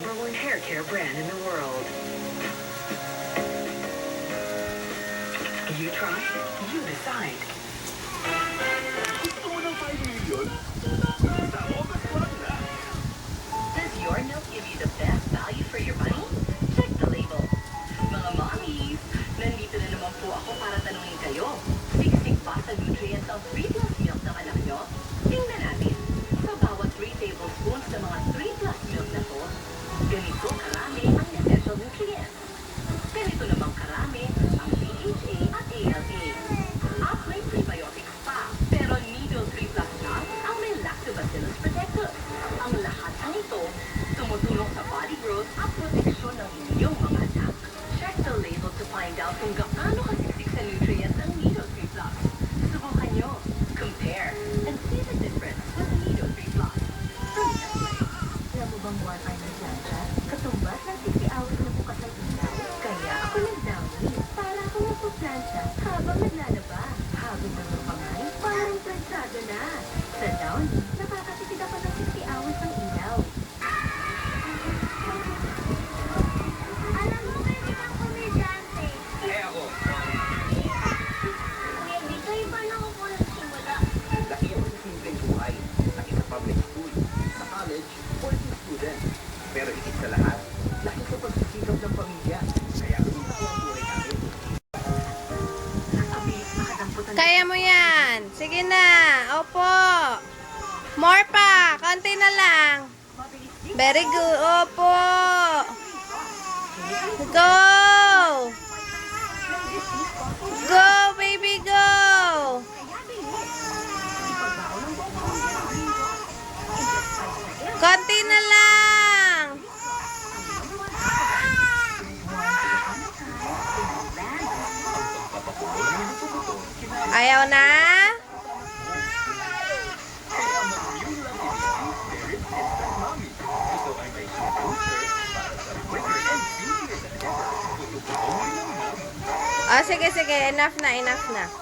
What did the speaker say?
Number one hair care brand in the world. You try, you decide. Gusto mo ng 5 million? Sa August 1 na. Does your milk give you the best value for your money? Check the label. Mga mommies, nandito na naman po ako para tanungin kayo. Siksik ba sa nutrients ang 3+ milk ng anak nyo? Tingnan natin. Sa bawat 3 tablespoons ng mga 3+ milk na to, ganito karami ang essential nutrients. Ganito namang karami ang DHA at ALA. At may prebiotics pa, pero Nido 3+ lang ang may lactobacillus protectus. Ang lahat ng ito, tumutulong sa body growth at proteksyon ng inyong mga anak. Check the label to find out kung gaano kasiksik sa nutrients ang Nido 3+. Subukan nyo. Compare and see the difference with Nido 3+. Alam mo bang buwan ay naglansya? Katumbas ng 60 hours na bukas ng ilaw. Kaya ako nag-download para ako magpaplansya habang naglalaba. Habang nagpapangay, parang plansado na. Sa download, nakakatipid ako ng 60 hours ng ilaw. Alam mo, pwede kang komedyante. Eh ako, Kuya Vito, iba na ako po nagsimula. laki ako sa simpleng buhay. Laki sa public school. Sa college, working student. Pero higit sa lahat, laki sa pagsisikap ng pamilya. Kaya gumawa ang buhay namin. Abilis makadamputan. Kaya mo yan. Sige na. Opo. More pa. Konti na lang. Very good. Opo. Go. Go, baby, go. Konti na lang. Ayaw na? Kaya mag-new Lucky Baby, very instant mommy. Ito ay may super booster para sa quicker and easier na Tutubuin ng mom. Sige. Enough na.